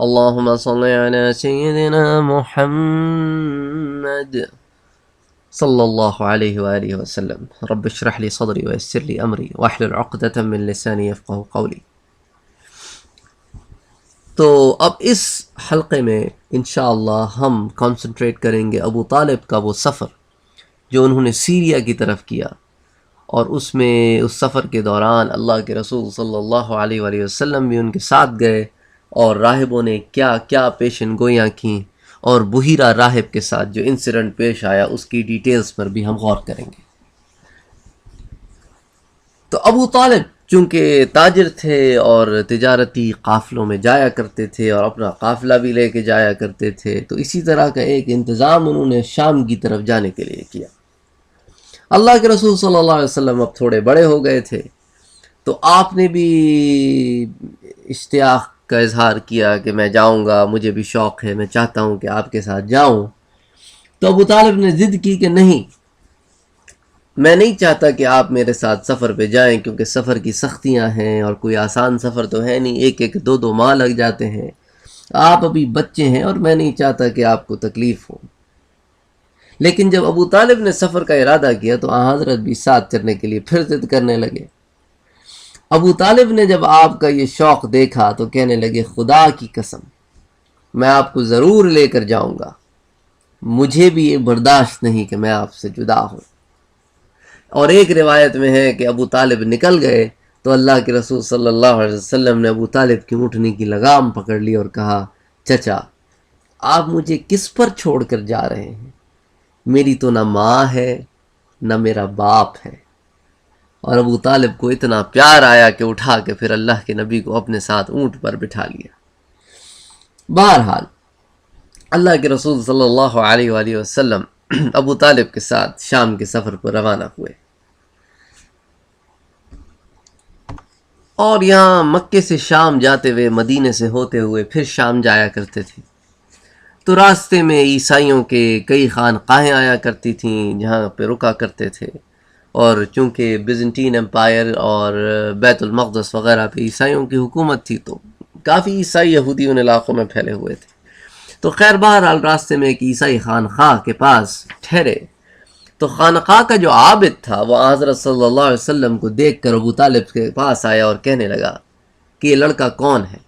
اللهم صل على سيدنا محمد صلى الله عليه وآله وسلم رب اشرح لي صدري ويسر لي أمري واحلل عقدة من لساني يفقهوا قولي. تو اب اس حلقے میں انشاءاللہ ہم کنسنٹریٹ کریں گے ابو طالب کا وہ سفر جو انہوں نے سیریا کی طرف کیا، اور اس میں اس سفر کے دوران اللہ کے رسول صلی اللہ علیہ وآلہ وسلم بھی ان کے ساتھ گئے، اور راہبوں نے کیا کیا پیشن گویاں کیں، اور بحیرہ راہب کے ساتھ جو انسیڈنٹ پیش آیا اس کی ڈیٹیلز پر بھی ہم غور کریں گے۔ تو ابو طالب چونکہ تاجر تھے اور تجارتی قافلوں میں جایا کرتے تھے اور اپنا قافلہ بھی لے کے جایا کرتے تھے، تو اسی طرح کا ایک انتظام انہوں نے شام کی طرف جانے کے لیے کیا۔ اللہ کے رسول صلی اللہ علیہ وسلم اب تھوڑے بڑے ہو گئے تھے، تو آپ نے بھی اشتیاق کا اظہار کیا کہ میں جاؤں گا، مجھے بھی شوق ہے، میں چاہتا ہوں کہ آپ کے ساتھ جاؤں۔ تو ابو طالب نے ضد کی کہ نہیں، میں نہیں چاہتا کہ آپ میرے ساتھ سفر پہ جائیں، کیونکہ سفر کی سختیاں ہیں اور کوئی آسان سفر تو ہے نہیں، ایک ایک دو دو ماہ لگ جاتے ہیں، آپ ابھی بچے ہیں اور میں نہیں چاہتا کہ آپ کو تکلیف ہو۔ لیکن جب ابو طالب نے سفر کا ارادہ کیا تو آن حضرت بھی ساتھ چلنے کے لیے پھر ضد کرنے لگے۔ ابو طالب نے جب آپ کا یہ شوق دیکھا تو کہنے لگے خدا کی قسم میں آپ کو ضرور لے کر جاؤں گا، مجھے بھی یہ برداشت نہیں کہ میں آپ سے جدا ہوں۔ اور ایک روایت میں ہے کہ ابو طالب نکل گئے تو اللہ کے رسول صلی اللہ علیہ وسلم نے ابو طالب کی اونٹنی کی لگام پکڑ لی اور کہا چچا آپ مجھے کس پر چھوڑ کر جا رہے ہیں؟ میری تو نہ ماں ہے نہ میرا باپ ہے۔ اور ابو طالب کو اتنا پیار آیا کہ اٹھا کے پھر اللہ کے نبی کو اپنے ساتھ اونٹ پر بٹھا لیا۔ بہرحال اللہ کے رسول صلی اللہ علیہ وآلہ وسلم ابو طالب کے ساتھ شام کے سفر پر روانہ ہوئے، اور یہاں مکے سے شام جاتے ہوئے مدینے سے ہوتے ہوئے پھر شام جایا کرتے تھے۔ تو راستے میں عیسائیوں کے کئی خانقاہیں آیا کرتی تھیں جہاں پہ رکا کرتے تھے، اور چونکہ بیزنٹین امپائر اور بیت المقدس وغیرہ پہ عیسائیوں کی حکومت تھی تو کافی عیسائی یہودی ان علاقوں میں پھیلے ہوئے تھے۔ تو خیر بہرحال راستے میں ایک عیسائی خانقاہ کے پاس ٹھہرے، تو خانقاہ کا جو عابد تھا وہ حضرت صلی اللہ علیہ وسلم کو دیکھ کر ابو طالب کے پاس آیا اور کہنے لگا کہ یہ لڑکا کون ہے؟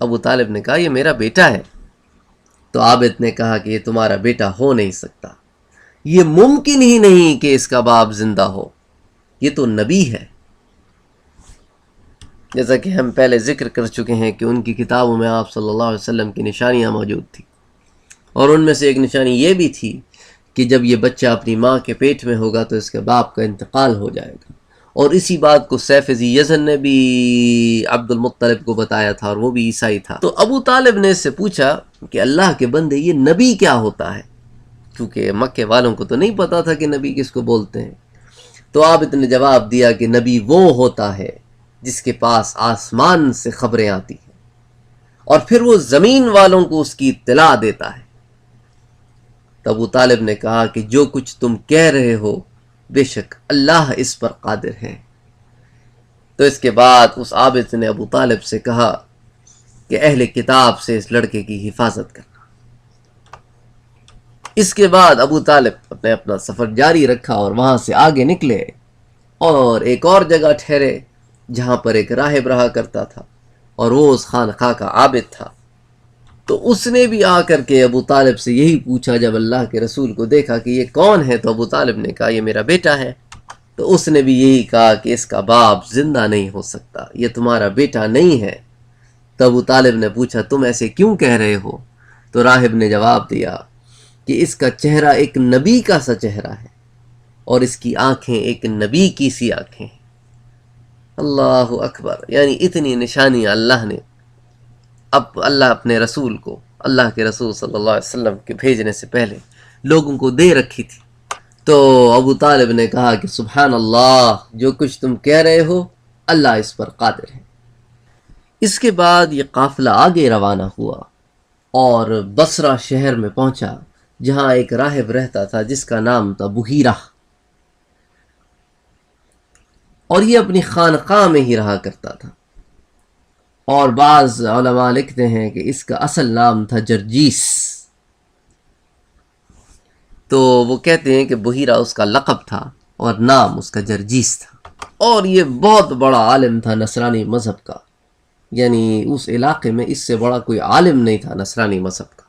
ابو طالب نے کہا یہ میرا بیٹا ہے۔ تو عابد نے کہا کہ یہ تمہارا بیٹا ہو نہیں سکتا، یہ ممکن ہی نہیں کہ اس کا باپ زندہ ہو، یہ تو نبی ہے۔ جیسا کہ ہم پہلے ذکر کر چکے ہیں کہ ان کی کتابوں میں آپ صلی اللہ علیہ وسلم کی نشانیاں موجود تھیں، اور ان میں سے ایک نشانی یہ بھی تھی کہ جب یہ بچہ اپنی ماں کے پیٹ میں ہوگا تو اس کے باپ کا انتقال ہو جائے گا، اور اسی بات کو سیف ذی یزن نے بھی عبد المطلب کو بتایا تھا، اور وہ بھی عیسائی تھا۔ تو ابو طالب نے اس سے پوچھا کہ اللہ کے بندے یہ نبی کیا ہوتا ہے، کیونکہ مکے والوں کو تو نہیں پتا تھا کہ نبی کس کو بولتے ہیں۔ تو عابد نے جواب دیا کہ نبی وہ ہوتا ہے جس کے پاس آسمان سے خبریں آتی ہیں اور پھر وہ زمین والوں کو اس کی اطلاع دیتا ہے۔ تو ابو طالب نے کہا کہ جو کچھ تم کہہ رہے ہو بے شک اللہ اس پر قادر ہے۔ تو اس کے بعد اس عابد نے ابو طالب سے کہا کہ اہل کتاب سے اس لڑکے کی حفاظت کرنا۔ اس کے بعد ابو طالب نے اپنا سفر جاری رکھا اور وہاں سے آگے نکلے اور ایک اور جگہ ٹھہرے جہاں پر ایک راہب رہا کرتا تھا، اور وہ اس خانقاہ کا عابد تھا۔ تو اس نے بھی آ کر کے ابو طالب سے یہی پوچھا، جب اللہ کے رسول کو دیکھا کہ یہ کون ہے، تو ابو طالب نے کہا یہ میرا بیٹا ہے۔ تو اس نے بھی یہی کہا کہ اس کا باپ زندہ نہیں ہو سکتا، یہ تمہارا بیٹا نہیں ہے۔ تو ابو طالب نے پوچھا تم ایسے کیوں کہہ رہے ہو؟ تو راہب نے جواب دیا کہ اس کا چہرہ ایک نبی کا سا چہرہ ہے، اور اس کی آنکھیں ایک نبی کی سی آنکھیں ہیں۔ اللہ اکبر، یعنی اتنی نشانیاں اللہ نے اللہ اپنے رسول کو، اللہ کے رسول صلی اللہ علیہ وسلم کے بھیجنے سے پہلے لوگوں کو دے رکھی تھی۔ تو ابو طالب نے کہا کہ سبحان اللہ، جو کچھ تم کہہ رہے ہو اللہ اس پر قادر ہے۔ اس کے بعد یہ قافلہ آگے روانہ ہوا اور بصرہ شہر میں پہنچا جہاں ایک راہب رہتا تھا جس کا نام تھا بحیرہ، اور یہ اپنی خانقاہ میں ہی رہا کرتا تھا، اور بعض علماء لکھتے ہیں کہ اس کا اصل نام تھا جرجیس. تو وہ کہتے ہیں کہ بحیرہ اس کا لقب تھا اور نام اس کا جرجیس تھا. اور یہ بہت بڑا عالم تھا نصرانی مذہب کا، یعنی اس علاقے میں اس سے بڑا کوئی عالم نہیں تھا نصرانی مذہب کا.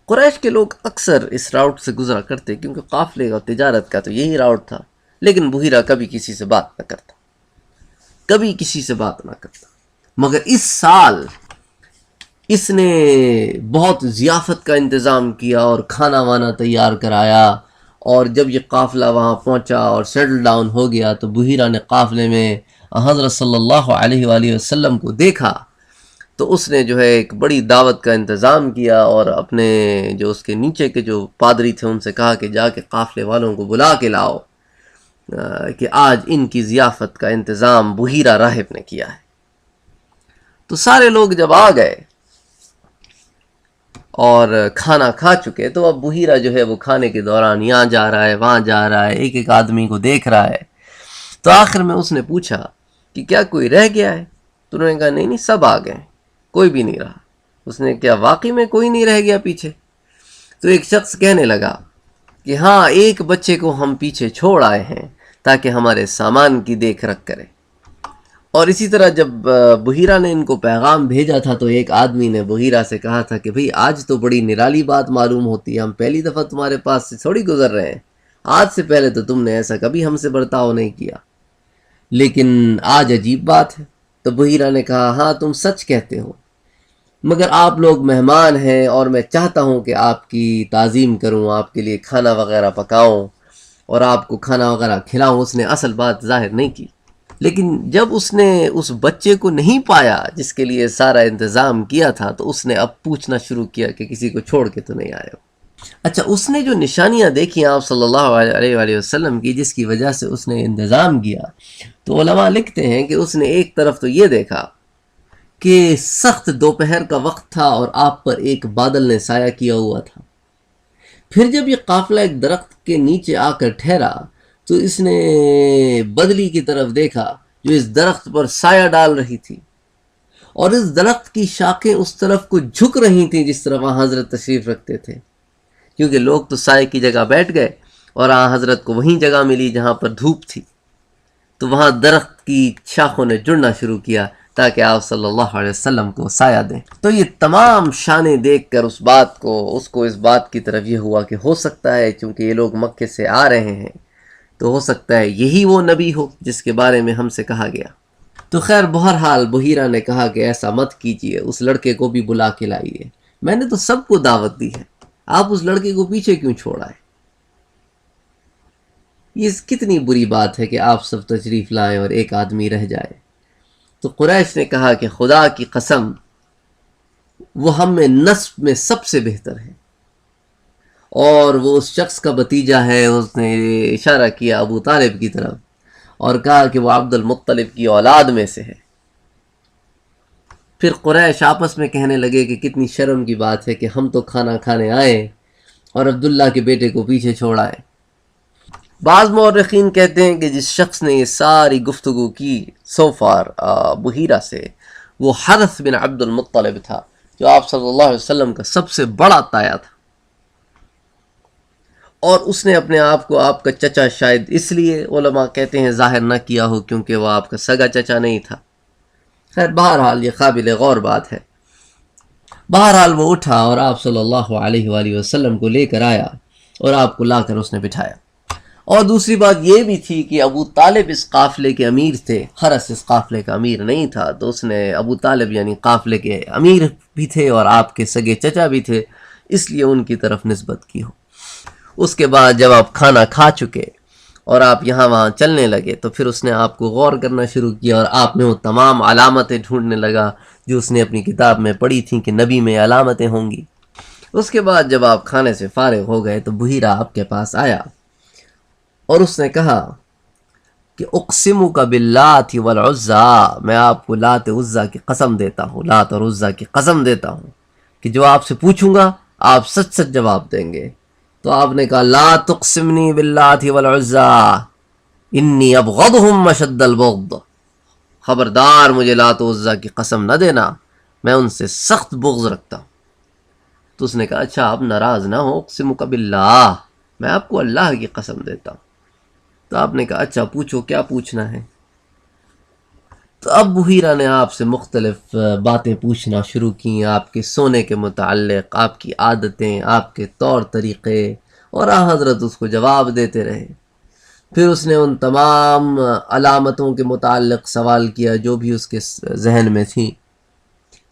قریش کے لوگ اکثر اس راؤٹ سے گزرا کرتے کیونکہ قافلے اور تجارت کا تو یہی راؤٹ تھا. لیکن بحیرہ کبھی کسی سے بات نہ کرتا، کبھی کسی سے بات نہ کرتا. مگر اس سال اس نے بہت ضیافت کا انتظام کیا اور کھانا وانا تیار کرایا. اور جب یہ قافلہ وہاں پہنچا اور سیٹل ڈاؤن ہو گیا تو بحیرہ نے قافلے میں حضرت صلی اللہ علیہ وآلہ وسلم کو دیکھا تو اس نے جو ہے ایک بڑی دعوت کا انتظام کیا اور اپنے جو اس کے نیچے کے جو پادری تھے ان سے کہا کہ جا کے قافلے والوں کو بلا کے لاؤ کہ آج ان کی ضیافت کا انتظام بحیرہ راہب نے کیا ہے. تو سارے لوگ جب آ گئے اور کھانا کھا چکے تو اب بحیرہ جو ہے وہ کھانے کے دوران یہاں جا رہا ہے وہاں جا رہا ہے، ایک ایک آدمی کو دیکھ رہا ہے. تو آخر میں اس نے پوچھا کہ کیا کوئی رہ گیا ہے؟ تو انہوں نے کہا نہیں سب آ گئے، کوئی بھی نہیں رہا. اس نے کیا واقعی میں کوئی نہیں رہ گیا پیچھے؟ تو ایک شخص کہنے لگا کہ ہاں ایک بچے کو ہم پیچھے چھوڑ آئے ہیں تاکہ ہمارے سامان کی دیکھ رکھ کرے. اور اسی طرح جب بحیرہ نے ان کو پیغام بھیجا تھا تو ایک آدمی نے بحیرہ سے کہا تھا کہ بھئی آج تو بڑی نرالی بات معلوم ہوتی ہے، ہم پہلی دفعہ تمہارے پاس سے تھوڑی گزر رہے ہیں، آج سے پہلے تو تم نے ایسا کبھی ہم سے برتاؤ نہیں کیا، لیکن آج عجیب بات ہے. تو بحیرہ نے کہا ہاں تم سچ کہتے ہو، مگر آپ لوگ مہمان ہیں اور میں چاہتا ہوں کہ آپ کی تعظیم کروں، آپ کے لیے کھانا وغیرہ پکاؤں اور آپ کو کھانا وغیرہ کھلاؤں. اس نے اصل بات ظاہر نہیں کی. لیکن جب اس نے اس بچے کو نہیں پایا جس کے لیے سارا انتظام کیا تھا تو اس نے اب پوچھنا شروع کیا کہ کسی کو چھوڑ کے تو نہیں آئے ہو. اچھا اس نے جو نشانیاں دیکھی آپ صلی اللہ علیہ وآلہ وسلم کی جس کی وجہ سے اس نے انتظام کیا، تو علماء لکھتے ہیں کہ اس نے ایک طرف تو یہ دیکھا کہ سخت دوپہر کا وقت تھا اور آپ پر ایک بادل نے سایہ کیا ہوا تھا. پھر جب یہ قافلہ ایک درخت کے نیچے آ کر ٹھہرا تو اس نے بدلی کی طرف دیکھا جو اس درخت پر سایہ ڈال رہی تھی، اور اس درخت کی شاخیں اس طرف کو جھک رہی تھیں جس طرف وہاں حضرت تشریف رکھتے تھے، کیونکہ لوگ تو سائے کی جگہ بیٹھ گئے اور حضرت کو وہیں جگہ ملی جہاں پر دھوپ تھی. تو وہاں درخت کی شاخوں نے جڑنا شروع کیا تاکہ آپ صلی اللہ علیہ وسلم کو سایہ دیں. تو یہ تمام شانیں دیکھ کر اس کو اس بات کی طرف یہ ہوا کہ ہو سکتا ہے چونکہ یہ لوگ مکے سے آ رہے ہیں تو ہو سکتا ہے یہی وہ نبی ہو جس کے بارے میں ہم سے کہا گیا. تو خیر بہرحال بحیرہ نے کہا کہ ایسا مت کیجئے، اس لڑکے کو بھی بلا کے لائیے، میں نے تو سب کو دعوت دی ہے، آپ اس لڑکے کو پیچھے کیوں چھوڑائے؟ یہ کتنی بری بات ہے کہ آپ سب تشریف لائیں اور ایک آدمی رہ جائے. تو قریش نے کہا کہ خدا کی قسم وہ ہم میں نسب میں سب سے بہتر ہے اور وہ اس شخص کا بھتیجا ہے. اس نے اشارہ کیا ابو طالب کی طرف اور کہا کہ وہ عبد المطلب کی اولاد میں سے ہے. پھر قریش آپس میں کہنے لگے کہ کتنی شرم کی بات ہے کہ ہم تو کھانا کھانے آئے اور عبداللہ کے بیٹے کو پیچھے چھوڑائے. بعض مورخین کہتے ہیں کہ جس شخص نے یہ ساری گفتگو کی سو فار بحیرہ سے وہ حارث بن عبد المطلب تھا جو آپ صلی اللہ علیہ وسلم کا سب سے بڑا تایا تھا، اور اس نے اپنے آپ کو آپ کا چچا شاید اس لیے علماء کہتے ہیں ظاہر نہ کیا ہو کیونکہ وہ آپ کا سگا چچا نہیں تھا. خیر بہرحال یہ قابل غور بات ہے. بہرحال وہ اٹھا اور آپ صلی اللہ علیہ وآلہ وسلم کو لے کر آیا اور آپ کو لا کر اس نے بٹھایا. اور دوسری بات یہ بھی تھی کہ ابو طالب اس قافلے کے امیر تھے، حرس اس قافلے کا امیر نہیں تھا، تو اس نے ابو طالب یعنی قافلے کے امیر بھی تھے اور آپ کے سگے چچا بھی تھے، اس لیے ان کی طرف نسبت کی ہو. اس کے بعد جب آپ کھانا کھا چکے اور آپ یہاں وہاں چلنے لگے تو پھر اس نے آپ کو غور کرنا شروع کیا اور آپ میں وہ تمام علامتیں ڈھونڈنے لگا جو اس نے اپنی کتاب میں پڑھی تھیں کہ نبی میں علامتیں ہوں گی. اس کے بعد جب آپ کھانے سے فارغ ہو گئے تو بحیرہ آپ کے پاس آیا اور اس نے کہا کہ اقسمک باللات والعزا، میں آپ کو لات عزا کی قسم دیتا ہوں، لات اور عزا کی قسم دیتا ہوں کہ جو آپ سے پوچھوں گا آپ سچ سچ جواب دیں گے. تو آپ نے کہا لا تقسمنی باللات والعزا انی ابغضهم اشد البغض، خبردار مجھے لات و عزا کی قسم نہ دینا، میں ان سے سخت بغض رکھتا ہوں۔ تو اس نے کہا اچھا آپ ناراض نہ ہو، اقسمک باللہ، میں آپ کو اللہ کی قسم دیتا ہوں۔ تو آپ نے کہا اچھا پوچھو کیا پوچھنا ہے۔ تو اب بحیرہ نے آپ سے مختلف باتیں پوچھنا شروع کی، آپ کے سونے کے متعلق، آپ کی عادتیں، آپ کے طور طریقے، اور حضرت اس کو جواب دیتے رہے۔ پھر اس نے ان تمام علامتوں کے متعلق سوال کیا جو بھی اس کے ذہن میں تھیں۔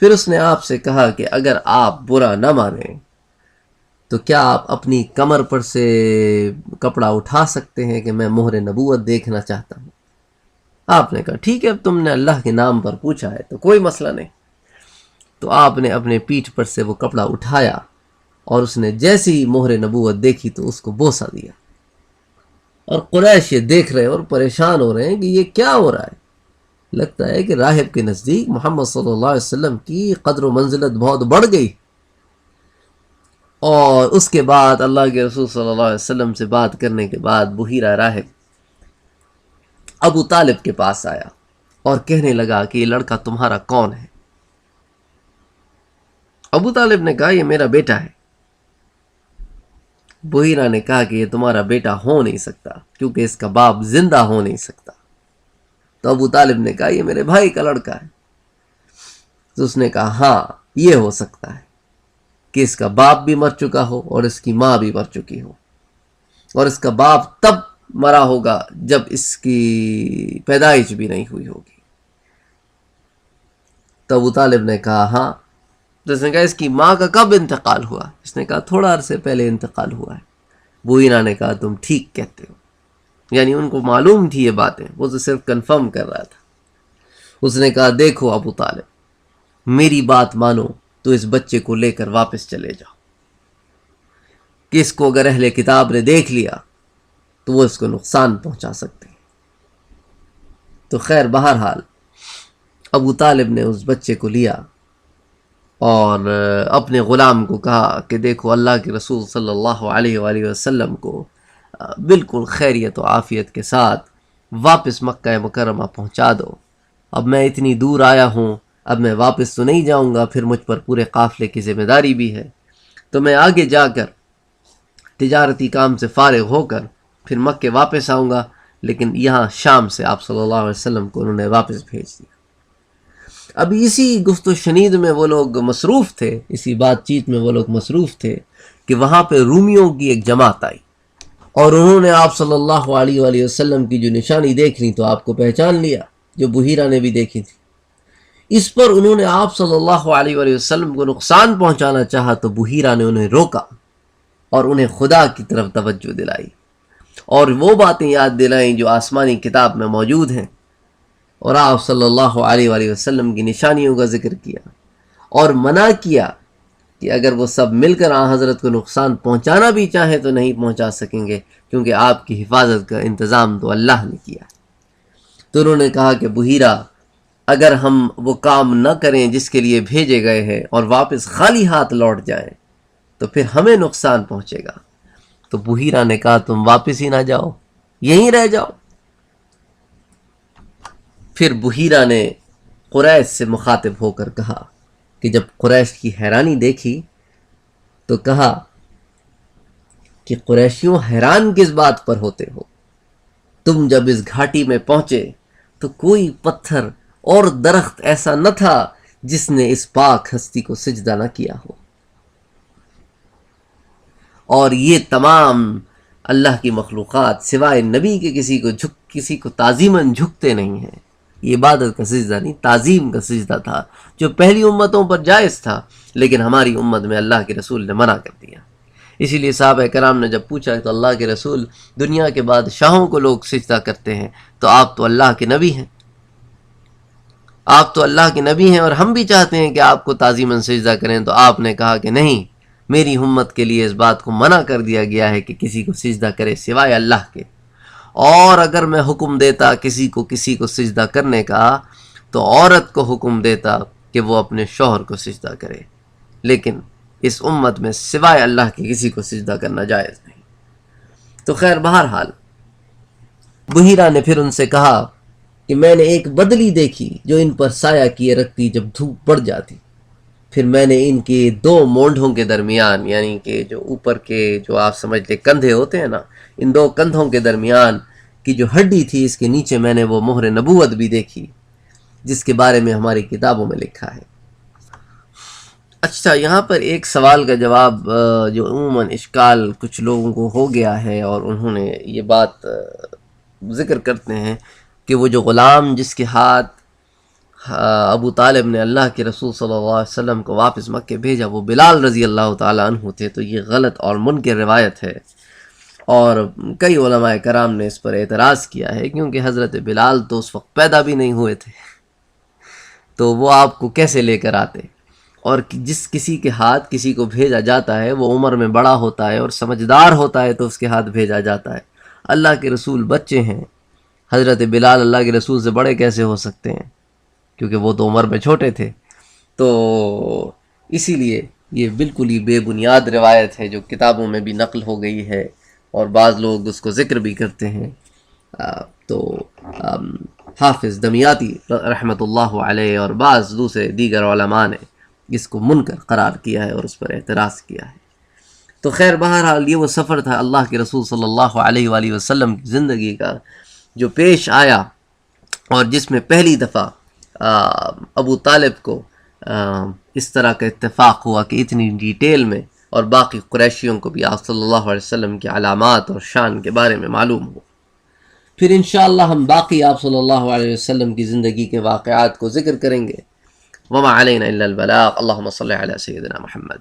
پھر اس نے آپ سے کہا کہ اگر آپ برا نہ مانیں تو کیا آپ اپنی کمر پر سے کپڑا اٹھا سکتے ہیں کہ میں مہر نبوت دیکھنا چاہتا ہوں۔ آپ نے کہا ٹھیک ہے، اب تم نے اللہ کے نام پر پوچھا ہے تو کوئی مسئلہ نہیں۔ تو آپ نے اپنے پیٹھ پر سے وہ کپڑا اٹھایا اور اس نے جیسی ہی مہر نبوت دیکھی تو اس کو بوسہ دیا۔ اور قریش یہ دیکھ رہے اور پریشان ہو رہے ہیں کہ یہ کیا ہو رہا ہے۔ لگتا ہے کہ راہب کے نزدیک محمد صلی اللہ علیہ وسلم کی قدر و منزلت بہت بڑھ گئی۔ اور اس کے بعد اللہ کے رسول صلی اللہ علیہ وسلم سے بات کرنے کے بعد بحیرہ راہب ابو طالب کے پاس آیا اور کہنے لگا کہ یہ لڑکا تمہارا کون ہے؟ ابو طالب نے کہا یہ میرا بیٹا ہے۔ بحیرہ نے کہا کہ یہ تمہارا بیٹا ہو نہیں سکتا کیونکہ اس کا باپ زندہ ہو نہیں سکتا۔ تو ابو طالب نے کہا یہ میرے بھائی کا لڑکا ہے۔ تو اس نے کہا ہاں یہ ہو سکتا ہے کہ اس کا باپ بھی مر چکا ہو اور اس کی ماں بھی مر چکی ہو، اور اس کا باپ تب مرا ہوگا جب اس کی پیدائش بھی نہیں ہوئی ہوگی۔ تو ابو طالب نے کہا ہاں۔ تو اس نے کہا اس کی ماں کا کب انتقال ہوا؟ اس نے کہا تھوڑا عرصے پہلے انتقال ہوا ہے۔ بحیرہ نے کہا تم ٹھیک کہتے ہو، یعنی ان کو معلوم تھی یہ باتیں، وہ تو صرف کنفرم کر رہا تھا۔ اس نے کہا دیکھو ابو طالب، میری بات مانو تو اس بچے کو لے کر واپس چلے جاؤ، کہ اس کو اگر اہل کتاب نے دیکھ لیا تو وہ اس کو نقصان پہنچا سکتے ہیں۔ تو خیر بہرحال ابو طالب نے اس بچے کو لیا اور اپنے غلام کو کہا کہ دیکھو اللہ کے رسول صلی اللہ علیہ وآلہ وسلم کو بالکل خیریت و عافیت کے ساتھ واپس مکہ مکرمہ پہنچا دو۔ اب میں اتنی دور آیا ہوں، اب میں واپس تو نہیں جاؤں گا، پھر مجھ پر پورے قافلے کی ذمہ داری بھی ہے، تو میں آگے جا کر تجارتی کام سے فارغ ہو کر پھر مکے واپس آؤں گا۔ لیکن یہاں شام سے آپ صلی اللہ علیہ وسلم کو انہوں نے واپس بھیج دیا۔ ابھی اسی گفت و شنید میں وہ لوگ مصروف تھے، اسی بات چیت میں وہ لوگ مصروف تھے کہ وہاں پہ رومیوں کی ایک جماعت آئی اور انہوں نے آپ صلی اللہ علیہ وآلہ وسلم کی جو نشانی دیکھ لی تو آپ کو پہچان لیا، جو بحیرہ نے بھی دیکھی تھی۔ اس پر انہوں نے آپ صلی اللہ علیہ وآلہ وسلم کو نقصان پہنچانا چاہا تو بحیرہ نے انہیں روکا اور انہیں خدا کی طرف توجہ دلائی اور وہ باتیں یاد دلائیں جو آسمانی کتاب میں موجود ہیں، اور آپ صلی اللہ علیہ وآلہ وسلم کی نشانیوں کا ذکر کیا اور منع کیا کہ اگر وہ سب مل کر آن حضرت کو نقصان پہنچانا بھی چاہیں تو نہیں پہنچا سکیں گے، کیونکہ آپ کی حفاظت کا انتظام تو اللہ نے کیا۔ تو انہوں نے کہا کہ بحیرہ اگر ہم وہ کام نہ کریں جس کے لیے بھیجے گئے ہیں اور واپس خالی ہاتھ لوٹ جائیں تو پھر ہمیں نقصان پہنچے گا۔ تو بحیرہ نے کہا تم واپس ہی نہ جاؤ، یہیں رہ جاؤ۔ پھر بحیرہ نے قریش سے مخاطب ہو کر کہا کہ جب قریش کی حیرانی دیکھی تو کہا کہ قریشیوں حیران کس بات پر ہوتے ہو؟ تم جب اس گھاٹی میں پہنچے تو کوئی پتھر اور درخت ایسا نہ تھا جس نے اس پاک ہستی کو سجدہ نہ کیا ہو، اور یہ تمام اللہ کی مخلوقات سوائے نبی کے کسی کو تعظیماً جھکتے نہیں ہیں۔ یہ عبادت کا سجدہ نہیں، تعظیم کا سجدہ تھا، جو پہلی امتوں پر جائز تھا لیکن ہماری امت میں اللہ کے رسول نے منع کر دیا۔ اسی لیے صحابہ کرام نے جب پوچھا تو اللہ کے رسول دنیا کے بادشاہوں کو لوگ سجدہ کرتے ہیں تو آپ تو اللہ کے نبی ہیں، آپ تو اللہ کے نبی ہیں اور ہم بھی چاہتے ہیں کہ آپ کو تعظیماً سجدہ کریں۔ تو آپ نے کہا کہ نہیں، میری امت کے لیے اس بات کو منع کر دیا گیا ہے کہ کسی کو سجدہ کرے سوائے اللہ کے، اور اگر میں حکم دیتا کسی کو سجدہ کرنے کا تو عورت کو حکم دیتا کہ وہ اپنے شوہر کو سجدہ کرے، لیکن اس امت میں سوائے اللہ کے کسی کو سجدہ کرنا جائز نہیں۔ تو خیر بہرحال بحیرہ نے پھر ان سے کہا کہ میں نے ایک بدلی دیکھی جو ان پر سایہ کیے رکھتی جب دھوپ بڑھ جاتی. پھر میں نے ان کے دو مونڈھوں کے درمیان، یعنی کہ جو اوپر کے جو آپ سمجھ لے کندھے ہوتے ہیں نا، ان دو کندھوں کے درمیان کی جو ہڈی تھی اس کے نیچے میں نے وہ مہر نبوت بھی دیکھی جس کے بارے میں ہماری کتابوں میں لکھا ہے. اچھا، یہاں پر ایک سوال کا جواب جو عموماً اشکال کچھ لوگوں کو ہو گیا ہے اور انہوں نے یہ بات ذکر کرتے ہیں کہ وہ جو غلام جس کے ہاتھ ابو طالب نے اللہ کے رسول صلی اللہ علیہ وسلم کو واپس مکہ بھیجا وہ بلال رضی اللہ تعالیٰ عنہ تھے. تو یہ غلط اور منکر روایت ہے، اور کئی علماء کرام نے اس پر اعتراض کیا ہے، کیونکہ حضرت بلال تو اس وقت پیدا بھی نہیں ہوئے تھے، تو وہ آپ کو کیسے لے کر آتے. اور جس کسی کے ہاتھ کسی کو بھیجا جاتا ہے وہ عمر میں بڑا ہوتا ہے اور سمجھدار ہوتا ہے تو اس کے ہاتھ بھیجا جاتا ہے. اللہ کے رسول بچے ہیں، حضرت بلال اللہ کے رسول سے بڑے کیسے ہو سکتے ہیں، کیونکہ وہ تو عمر میں چھوٹے تھے. تو اسی لیے یہ بالکل ہی بے بنیاد روایت ہے جو کتابوں میں بھی نقل ہو گئی ہے اور بعض لوگ اس کو ذکر بھی کرتے ہیں. تو حافظ دمیاطی رحمۃ اللہ علیہ اور بعض دیگر علماء نے اس کو منکر قرار کیا ہے اور اس پر اعتراض کیا ہے. تو خیر، بہرحال یہ وہ سفر تھا اللہ کے رسول صلی اللہ علیہ وآلہ وسلم کی زندگی کا جو پیش آیا، اور جس میں پہلی دفعہ ابو طالب کو اس طرح کا اتفاق ہوا کہ اتنی ڈیٹیل میں اور باقی قریشیوں کو بھی آپ صلی اللہ علیہ وسلم کی علامات اور شان کے بارے میں معلوم ہو. پھر انشاءاللہ ہم باقی آپ صلی اللہ علیہ وسلم کی زندگی کے واقعات کو ذکر کریں گے. وما علینا الا البلاغ. اللہم صلی علی سیدنا محمد.